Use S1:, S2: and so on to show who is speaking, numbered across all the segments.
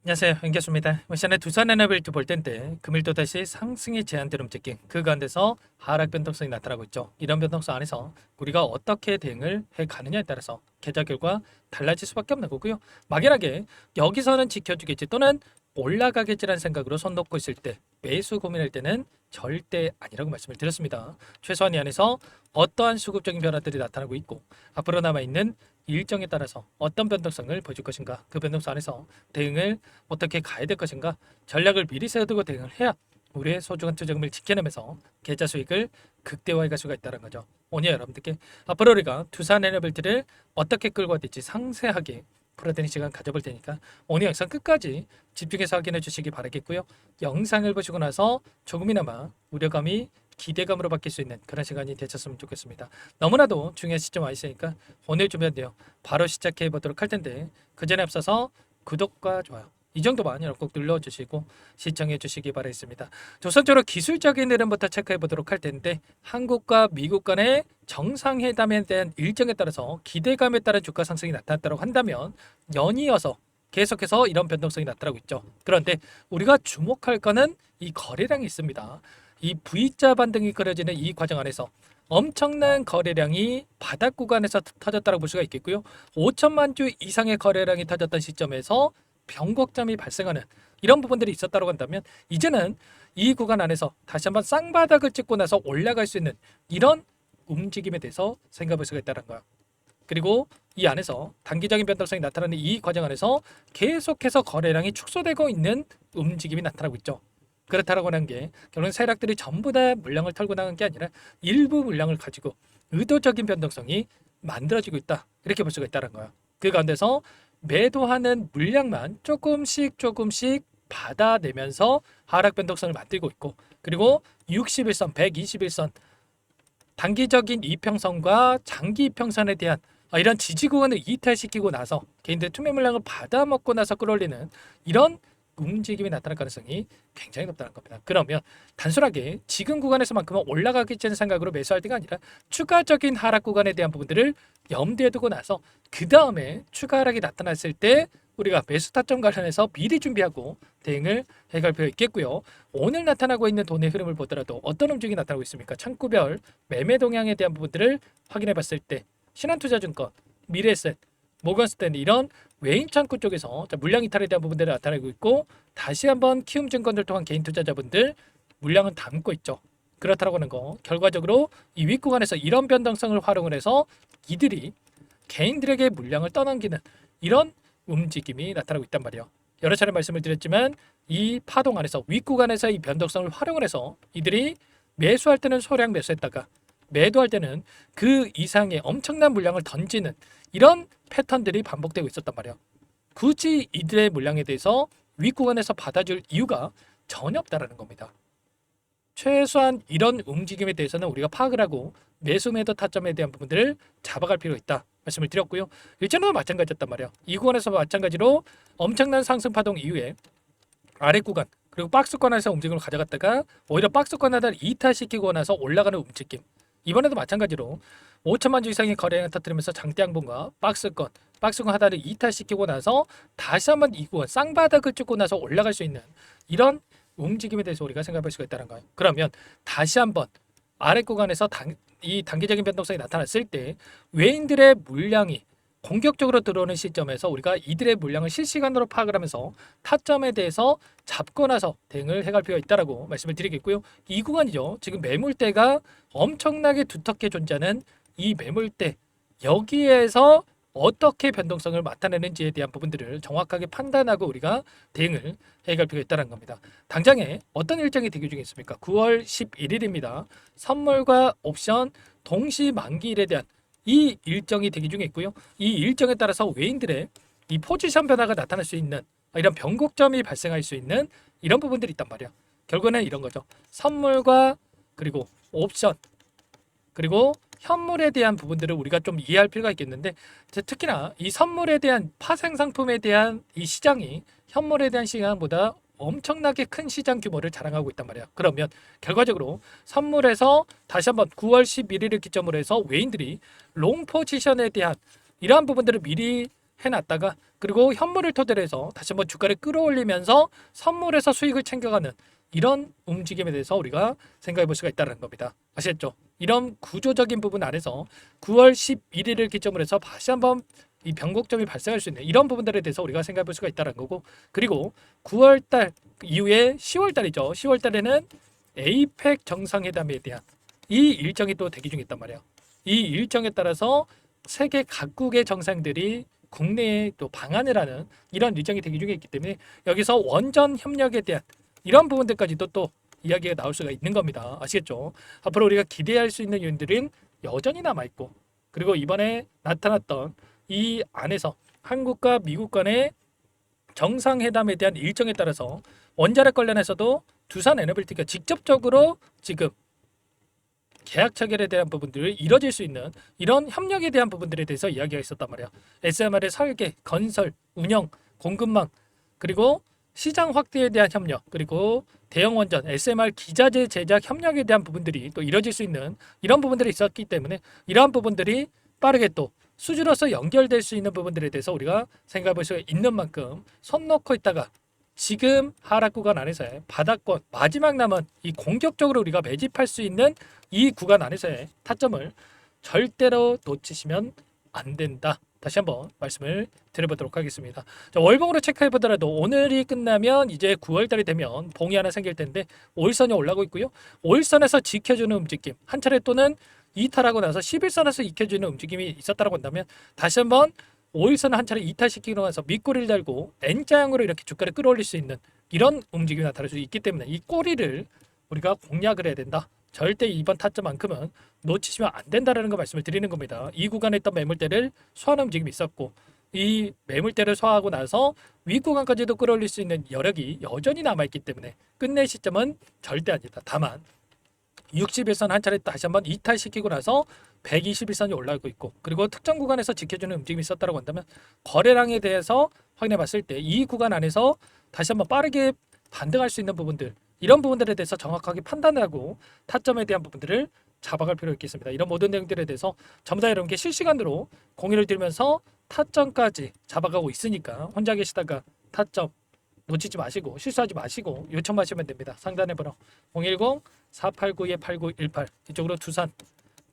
S1: 안녕하세요, 윤교수입니다. 시간에 두산 에너빌트 볼 텐데 금일 또 다시 상승이 제한된 움직임, 그 가운데서 하락 변동성이 나타나고 있죠. 이런 변동성 안에서 우리가 어떻게 대응을 해 가느냐에 따라서 계좌 결과 달라질 수밖에 없는 거고요. 막연하게 여기서는 지켜주겠지 또는 올라가겠지라는 생각으로 손 놓고 있을 때, 매수 고민할 때는 절대 아니라고 말씀을 드렸습니다. 최소한 이 안에서 어떠한 수급적인 변화들이 나타나고 있고 앞으로 남아있는 일정에 따라서 어떤 변동성을 보여줄 것인가, 그 변동성 안에서 대응을 어떻게 가야 될 것인가, 전략을 미리 세워두고 대응을 해야 우리의 소중한 투자금을 지켜내면서 계좌 수익을 극대화해 갈 수가 있다는 거죠. 오늘 여러분들께 앞으로 우리가 두산 에너빌트를 어떻게 끌고 갈지 상세하게 풀어드리는 시간 가져볼 테니까 오늘 영상 끝까지 집중해서 확인해 주시기 바라겠고요. 영상을 보시고 나서 조금이나마 우려감이 기대감으로 바뀔 수 있는 그런 시간이 되셨으면 좋겠습니다. 너무나도 중요한 시점 와 있으니까 오늘 준비한데요. 바로 시작해 보도록 할 텐데 그 전에 앞서서 구독과 좋아요 이 정도만 여러분 꼭 눌러주시고 시청해 주시기 바라겠습니다. 우선적으로 기술적인 흐름부터 체크해 보도록 할 텐데 한국과 미국 간의 정상회담에 대한 일정에 따라서 기대감에 따른 주가 상승이 나타났다고 한다면 연이어서 계속해서 이런 변동성이 나타나고 있죠. 그런데 우리가 주목할 거는 이 거래량이 있습니다. 이 V자 반등이 그려지는 이 과정 안에서 엄청난 거래량이 바닥 구간에서 터졌다고 볼 수가 있겠고요. 5천만 주 이상의 거래량이 터졌던 시점에서 변곡점이 발생하는 이런 부분들이 있었다고 한다면 이제는 이 구간 안에서 다시 한번 쌍바닥을 찍고 나서 올라갈 수 있는 이런 움직임에 대해서 생각해 볼 수가 있다는 거예요. 그리고 이 안에서 단기적인 변동성이 나타나는 이 과정 안에서 계속해서 거래량이 축소되고 있는 움직임이 나타나고 있죠. 그렇다라고 하는 게 결국은 세력들이 전부 다 물량을 털고 나간 게 아니라 일부 물량을 가지고 의도적인 변동성이 만들어지고 있다, 이렇게 볼 수가 있다는 거예요. 그 가운데서 매도하는 물량만 조금씩 받아내면서 하락 변동성을 만들고 있고, 그리고 61선, 121선 단기적인 이평선과 장기 이평선에 대한 이런 지지 구간을 이탈시키고 나서 개인들 투매 물량을 받아먹고 나서 끌어올리는 이런 움직임이 나타날 가능성이 굉장히 높다는 겁니다. 그러면 단순하게 지금 구간에서만큼은 올라가겠다는 생각으로 매수할 때가 아니라 추가적인 하락 구간에 대한 부분들을 염두에 두고 나서 그 다음에 추가 하락이 나타났을 때 우리가 매수 타점 관련해서 미리 준비하고 대응을 해갈 필요가 있겠고요. 오늘 나타나고 있는 돈의 흐름을 보더라도 어떤 움직임이 나타나고 있습니까? 창구별 매매 동향에 대한 부분들을 확인해 봤을 때 신한투자증권, 미래에셋, 모건스탠리 이런 외인 창구 쪽에서 물량 이탈에 대한 부분들이 나타나고 있고, 다시 한번 키움증권들 통한 개인 투자자분들 물량은 담고 있죠. 그렇다고 하는 거 결과적으로 이 윗구간에서 이런 변동성을 활용을 해서 이들이 개인들에게 물량을 떠넘기는 이런 움직임이 나타나고 있단 말이에요. 여러 차례 말씀을 드렸지만 이 파동 안에서 윗구간에서 이 변동성을 활용을 해서 이들이 매수할 때는 소량 매수했다가 매도할 때는 그 이상의 엄청난 물량을 던지는 이런 패턴들이 반복되고 있었단 말이에요. 굳이 이들의 물량에 대해서 윗구간에서 받아줄 이유가 전혀 없다라는 겁니다. 최소한 이런 움직임에 대해서는 우리가 파악을 하고 매수 매도 타점에 대한 부분들을 잡아갈 필요가 있다 말씀을 드렸고요. 일전에도 마찬가지였단 말이에요. 이 구간에서 마찬가지로 엄청난 상승 파동 이후에 아래 구간 그리고 박스권에서 움직임을 가져갔다가 오히려 박스권 하나를 이탈시키고 나서 올라가는 움직임, 이번에도 마찬가지로 5천만 주 이상의 거래량을 터뜨리면서 장대 양봉과 박스권 하나를 이탈시키고 나서 다시 한번 이 구간 쌍바닥을 찍고 나서 올라갈 수 있는 이런 움직임에 대해서 우리가 생각할 수가 있다는 거예요. 그러면 다시 한번 아래 구간에서 이 단기적인 변동성이 나타났을 때 외인들의 물량이 공격적으로 들어오는 시점에서 우리가 이들의 물량을 실시간으로 파악을 하면서 타점에 대해서 잡고 나서 대응을 해갈 필요가 있다라고 말씀을 드리겠고요. 이 구간이죠. 지금 매물대가 엄청나게 두텁게 존재하는 이 매물대, 여기에서 어떻게 변동성을 나타내는지에 대한 부분들을 정확하게 판단하고 우리가 대응을 해갈 필요가 있다는 겁니다. 당장에 어떤 일정이 대기 중에 있습니까? 9월 11일입니다. 선물과 옵션 동시 만기일에 대한 이 일정이 대기 중에 있고요. 이 일정에 따라서 외인들의 이 포지션 변화가 나타날 수 있는 이런 변곡점이 발생할 수 있는 이런 부분들이 있단 말이야. 결국에는 이런 거죠. 선물과 그리고 옵션 그리고 현물에 대한 부분들을 우리가 좀 이해할 필요가 있겠는데, 특히나 이 선물에 대한 파생 상품에 대한 이 시장이 현물에 대한 시장보다 엄청나게 큰 시장 규모를 자랑하고 있단 말이야. 그러면 결과적으로 선물에서 다시 한번 9월 11일을 기점으로 해서 외인들이 롱 포지션에 대한 이러한 부분들을 미리 해놨다가 그리고 현물을 토대로 해서 다시 한번 주가를 끌어올리면서 선물에서 수익을 챙겨가는 이런 움직임에 대해서 우리가 생각해 볼 수가 있다는 겁니다. 아시겠죠? 이런 구조적인 부분 안에서 9월 11일을 기점으로 해서 다시 한번 이 변곡점이 발생할 수 있는 이런 부분들에 대해서 우리가 생각해 볼 수가 있다는 거고, 그리고 9월달 이후에 10월달이죠. 10월달에는 에이펙 정상회담에 대한 이 일정이 또 대기 중에 있단 말이에요. 이 일정에 따라서 세계 각국의 정상들이 국내에 또 방한을 하는 이런 일정이 대기 중에 있기 때문에 여기서 원전 협력에 대한 이런 부분들까지도 또 이야기가 나올 수가 있는 겁니다. 아시겠죠? 앞으로 우리가 기대할 수 있는 요인들은 여전히 남아있고, 그리고 이번에 나타났던 이 안에서 한국과 미국 간의 정상회담에 대한 일정에 따라서 원자력 관련해서도 두산 에너빌티가 직접적으로 지금 계약 체결에 대한 부분들을 이뤄질 수 있는 이런 협력에 대한 부분들에 대해서 이야기가 있었단 말이야. SMR의 설계, 건설, 운영, 공급망, 그리고 시장 확대에 대한 협력, 그리고 대형 원전, SMR 기자재 제작 협력에 대한 부분들이 또 이뤄질 수 있는 이런 부분들이 있었기 때문에 이러한 부분들이 빠르게 또 수주로서 연결될 수 있는 부분들에 대해서 우리가 생각해 볼 수 있는 만큼 손 놓고 있다가 지금 하락 구간 안에서의 바닥권 마지막 남은 이 공격적으로 우리가 매집할 수 있는 이 구간 안에서의 타점을 절대로 놓치시면 안 된다. 다시 한번 말씀을 드려보도록 하겠습니다. 자, 월봉으로 체크해 보더라도 오늘이 끝나면 이제 9월달이 되면 봉이 하나 생길 텐데 5일선이 올라오고 있고요. 5일선에서 지켜주는 움직임 한 차례 또는 이탈하고 나서 11선에서 익혀주는 움직임이 있었다고 한다면 다시 한번 5일선을 한 차례 이탈시키고 나서 밑꼬리를 달고 N자형으로 이렇게 주가를 끌어올릴 수 있는 이런 움직임이 나타날 수 있기 때문에 이 꼬리를 우리가 공략을 해야 된다. 절대 이번 타점만큼은 놓치시면 안 된다라는 거 말씀을 드리는 겁니다. 이 구간에 있던 매물대를 소화하는 움직임이 있었고 이 매물대를 소화하고 나서 윗구간까지도 끌어올릴 수 있는 여력이 여전히 남아있기 때문에 끝낼 시점은 절대 아니다. 다만 61선 한 차례 다시 한번 이탈시키고 나서 121선이 올라오고 있고, 그리고 특정 구간에서 지켜주는 움직임이 있었다고 한다면 거래량에 대해서 확인해 봤을 때 이 구간 안에서 다시 한번 빠르게 반등할 수 있는 부분들, 이런 부분들에 대해서 정확하게 판단을 하고 타점에 대한 부분들을 잡아갈 필요가 있겠습니다. 이런 모든 내용들에 대해서 전부 다 여러분께 실시간으로 공유를 드리면서 타점까지 잡아가고 있으니까 혼자 계시다가 타점 놓치지 마시고 실수하지 마시고 요청하시면 됩니다. 상단에 번호 010-489-8918 이쪽으로 두산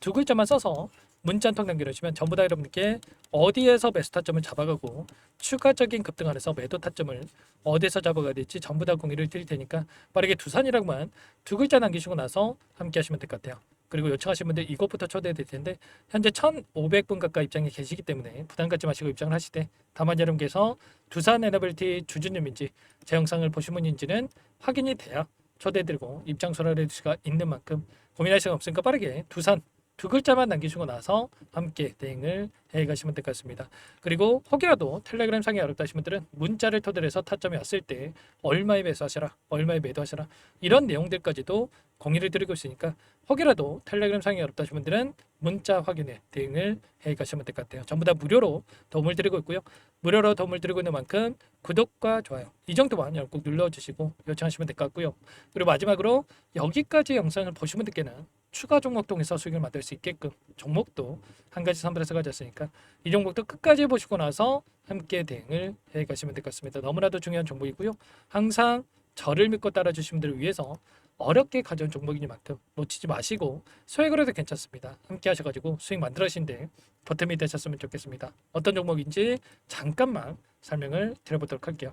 S1: 두 글자만 써서 문자 한 통 남겨주시면 전부 다 여러분께 어디에서 매수 타점을 잡아가고 추가적인 급등 안에서 매도 타점을 어디에서 잡아가야 될지 전부 다 공유를 드릴 테니까 빠르게 두산이라고만 두 글자 남기시고 나서 함께 하시면 될 것 같아요. 그리고 요청하신 분들 이것부터 초대해 드릴 텐데 현재 1,500분 가까이 입장에 계시기 때문에 부담 갖지 마시고 입장을 하시되, 다만 여러분께서 두산 에너빌티 주주님인지 제 영상을 보신 분인지는 확인이 돼야 초대해드리고 입장 소라를 해줄 수가 있는 만큼 고민할 시간 없으니까 빠르게 두산 두 글자만 남기시고 나서 함께 대응을 해가시면 될 것 같습니다. 그리고 혹여라도 텔레그램 상이 어렵다 하신 분들은 문자를 토대로 해서 타점이 왔을 때 얼마에 매수하시라, 얼마에 매도하시라 이런 내용들까지도 공유를 드리고 있으니까 혹여라도 텔레그램 상이 어렵다 하신 분들은 문자 확인에 대응을 해가시면 될 것 같아요. 전부 다 무료로 도움을 드리고 있고요. 무료로 도움을 드리고 있는 만큼 구독과 좋아요 이 정도만 꼭 눌러주시고 요청하시면 될 것 같고요. 그리고 마지막으로 여기까지 영상을 보신 분들께는 추가 종목 통해서 수익을 만들 수 있게끔 종목도 한 가지 선별해서 가졌으니까 이 종목도 끝까지 보시고 나서 함께 대응을 해 가시면 될 것 같습니다. 너무나도 중요한 종목이고요. 항상 저를 믿고 따라주신 분들을 위해서 어렵게 가져온 종목이니만큼 놓치지 마시고 소액으로 해도 괜찮습니다. 함께 하셔가지고 수익 만들어신데 보탬이 되셨으면 좋겠습니다. 어떤 종목인지 잠깐만 설명을 드려보도록 할게요.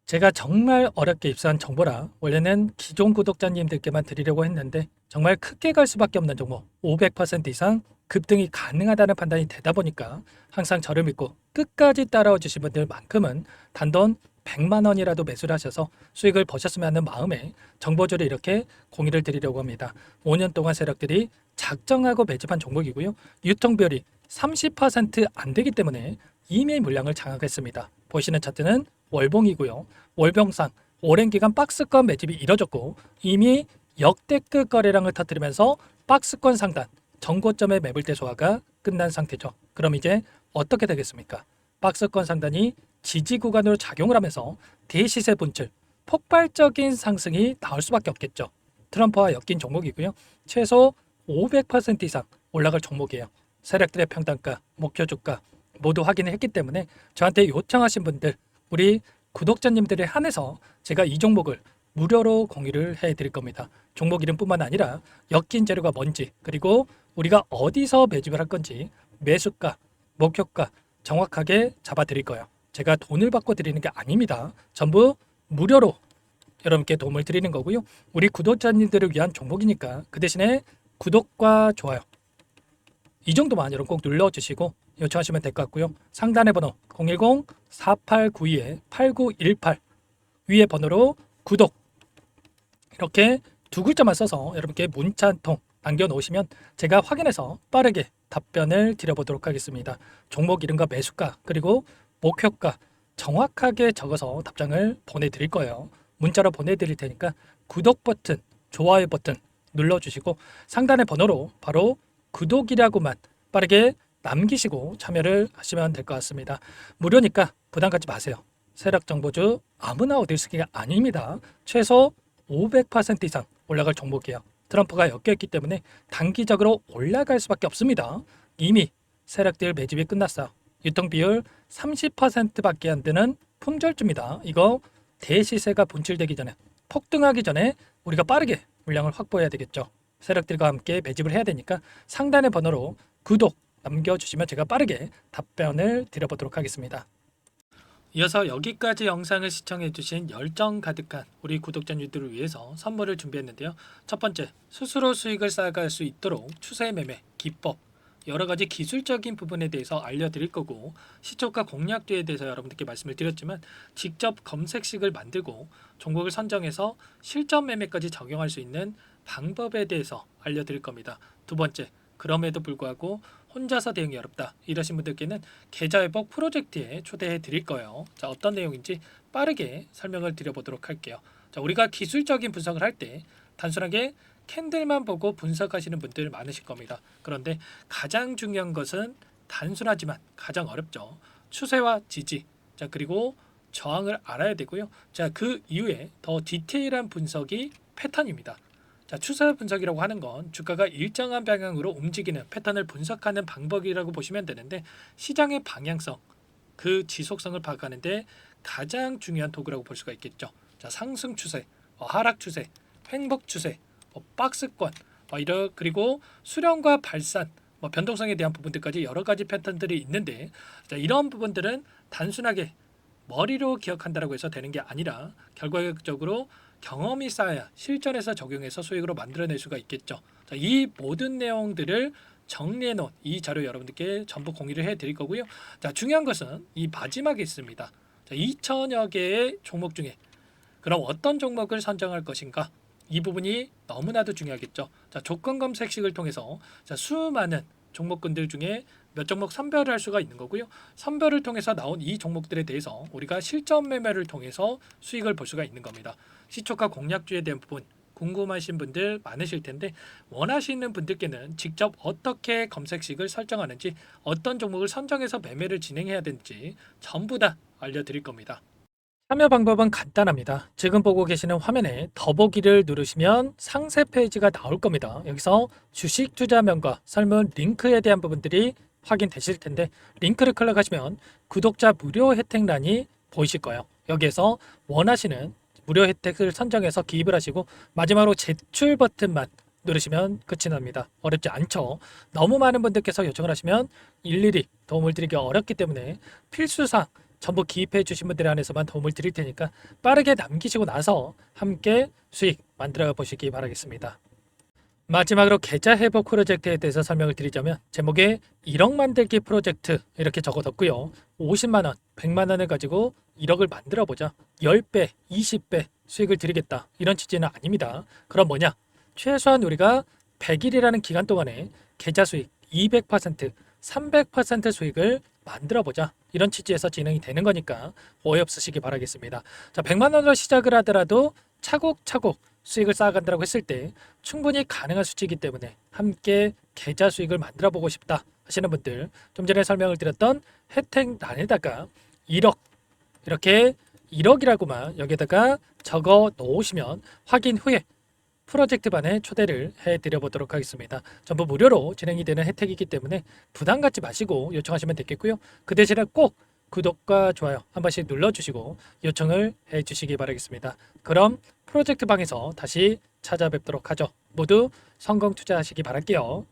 S1: 제가 정말 어렵게 입수한 정보라 원래는 기존 구독자님들께만 드리려고 했는데 정말 크게 갈 수밖에 없는 종목 500% 이상 급등이 가능하다는 판단이 되다 보니까 항상 저를 믿고 끝까지 따라와 주신 분들만큼은 단돈 100만 원이라도 매수를 하셔서 수익을 보셨으면 하는 마음에 정보주를 이렇게 공유를 드리려고 합니다. 5년 동안 세력들이 작정하고 매집한 종목이고요. 유통비율이 30%안 되기 때문에 이미 물량을 장악했습니다. 보시는 차트는 월봉이고요. 월봉상 오랜 기간 박스권 매집이 이뤄졌고 이미 역대급 거래량을 터뜨리면서 박스권 상단 정고점의 매물대 소화가 끝난 상태죠. 그럼 이제 어떻게 되겠습니까? 박스권 상단이 지지 구간으로 작용을 하면서 대시세 분출, 폭발적인 상승이 나올 수밖에 없겠죠. 트럼프와 엮인 종목이고요. 최소 500% 이상 올라갈 종목이에요. 세력들의 평단가, 목표 주가 모두 확인을 했기 때문에 저한테 요청하신 분들, 우리 구독자님들에 한해서 제가 이 종목을 무료로 공유를 해드릴 겁니다. 종목 이름뿐만 아니라 엮인 재료가 뭔지, 그리고 우리가 어디서 매집을 할 건지 매수가, 목표가 정확하게 잡아드릴 거예요. 제가 돈을 받고 드리는 게 아닙니다. 전부 무료로 여러분께 도움을 드리는 거고요. 우리 구독자님들을 위한 종목이니까 그 대신에 구독과 좋아요 이 정도만 여러분 꼭 눌러주시고 요청하시면 될 것 같고요. 상단의 번호 010-4892-8918 위에 번호로 구독 이렇게 두 글자만 써서 여러분께 문자 한 통 남겨놓으시면 제가 확인해서 빠르게 답변을 드려보도록 하겠습니다. 종목 이름과 매수가 그리고 목표가 정확하게 적어서 답장을 보내드릴 거예요. 문자로 보내드릴 테니까 구독 버튼, 좋아요 버튼 눌러주시고 상단의 번호로 바로 구독이라고만 빠르게 남기시고 참여를 하시면 될 것 같습니다. 무료니까 부담 갖지 마세요. 세력정보주 아무나 얻을 수 있는 게 아닙니다. 최소 500% 이상 올라갈 종목이에요. 트럼프가 엮여있기 때문에 단기적으로 올라갈 수밖에 없습니다. 이미 세력들 매집이 끝났어요. 유통비율 30%밖에 안 되는 품절주입니다. 이거 대시세가 분출되기 전에 폭등하기 전에 우리가 빠르게 물량을 확보해야 되겠죠. 세력들과 함께 매집을 해야 되니까 상단의 번호로 구독 남겨주시면 제가 빠르게 답변을 드려보도록 하겠습니다. 이어서 여기까지 영상을 시청해주신 열정 가득한 우리 구독자님들을 위해서 선물을 준비했는데요. 첫 번째, 스스로 수익을 쌓아갈 수 있도록 추세 매매 기법 여러 가지 기술적인 부분에 대해서 알려드릴 거고 시초가 공략주에 대해서 여러분들께 말씀을 드렸지만 직접 검색식을 만들고 종목을 선정해서 실전 매매까지 적용할 수 있는 방법에 대해서 알려드릴 겁니다. 두 번째, 그럼에도 불구하고 혼자서 대응이 어렵다 이러신 분들께는 계좌회복 프로젝트에 초대해 드릴 거예요. 자, 어떤 내용인지 빠르게 설명을 드려보도록 할게요. 자, 우리가 기술적인 분석을 할 때 단순하게 캔들만 보고 분석하시는 분들 많으실 겁니다. 그런데 가장 중요한 것은 단순하지만 가장 어렵죠. 추세와 지지, 자 그리고 저항을 알아야 되고요. 자, 그 이후에 더 디테일한 분석이 패턴입니다. 자, 추세 분석이라고 하는 건 주가가 일정한 방향으로 움직이는 패턴을 분석하는 방법이라고 보시면 되는데 시장의 방향성, 그 지속성을 파악하는데 가장 중요한 도구라고 볼 수가 있겠죠. 자, 상승 추세, 하락 추세, 횡복 추세, 박스권, 그리고 수렴과 발산, 변동성에 대한 부분들까지 여러 가지 패턴들이 있는데 자, 이런 부분들은 단순하게 머리로 기억한다라고 해서 되는 게 아니라 결과적으로 경험이 쌓아야 실전에서 적용해서 수익으로 만들어낼 수가 있겠죠. 자, 이 모든 내용들을 정리해 놓은 이 자료 여러분들께 전부 공유를 해 드릴 거고요. 자, 중요한 것은 이 마지막에 있습니다. 자, 2천여 개의 종목 중에 그럼 어떤 종목을 선정할 것인가? 이 부분이 너무나도 중요하겠죠. 자, 조건 검색식을 통해서 자, 수많은 종목군들 중에 몇 종목 선별을 할 수가 있는 거고요. 선별을 통해서 나온 이 종목들에 대해서 우리가 실전 매매를 통해서 수익을 볼 수가 있는 겁니다. 시초가 공략주에 대한 부분 궁금하신 분들 많으실 텐데 원하시는 분들께는 직접 어떻게 검색식을 설정하는지 어떤 종목을 선정해서 매매를 진행해야 되는지 전부 다 알려드릴 겁니다. 참여 방법은 간단합니다. 지금 보고 계시는 화면에 더보기를 누르시면 상세 페이지가 나올 겁니다. 여기서 주식 투자명과 설문 링크에 대한 부분들이 확인되실 텐데 링크를 클릭하시면 구독자 무료 혜택란이 보이실 거예요. 여기에서 원하시는 무료 혜택을 선정해서 기입을 하시고 마지막으로 제출 버튼만 누르시면 끝이 납니다. 어렵지 않죠? 너무 많은 분들께서 요청을 하시면 일일이 도움을 드리기 어렵기 때문에 필수상 전부 기입해 주신 분들에 한해서만 도움을 드릴 테니까 빠르게 남기시고 나서 함께 수익 만들어 보시기 바라겠습니다. 마지막으로 계좌 회복 프로젝트에 대해서 설명을 드리자면 제목에 1억 만들기 프로젝트 이렇게 적어뒀고요. 50만 원, 100만 원을 가지고 1억을 만들어 보자. 10배, 20배 수익을 드리겠다. 이런 취지는 아닙니다. 그럼 뭐냐? 최소한 우리가 100일이라는 기간 동안에 계좌 수익 200%, 300% 수익을 만들어 보자. 이런 취지에서 진행이 되는 거니까 오해 없으시기 바라겠습니다. 자, 100만 원으로 시작을 하더라도 차곡차곡 수익을 쌓아간다고 했을 때 충분히 가능한 수치이기 때문에 함께 계좌 수익을 만들어 보고 싶다 하시는 분들 좀 전에 설명을 드렸던 혜택란에다가 1억 이렇게 1억이라고만 여기다가 적어 놓으시면 확인 후에 프로젝트 반에 초대를 해드려 보도록 하겠습니다. 전부 무료로 진행이 되는 혜택이기 때문에 부담 갖지 마시고 요청하시면 되겠고요. 그 대신에 꼭 구독과 좋아요 한 번씩 눌러주시고 요청을 해주시기 바라겠습니다. 그럼 프로젝트 방에서 다시 찾아뵙도록 하죠. 모두 성공 투자하시기 바랄게요.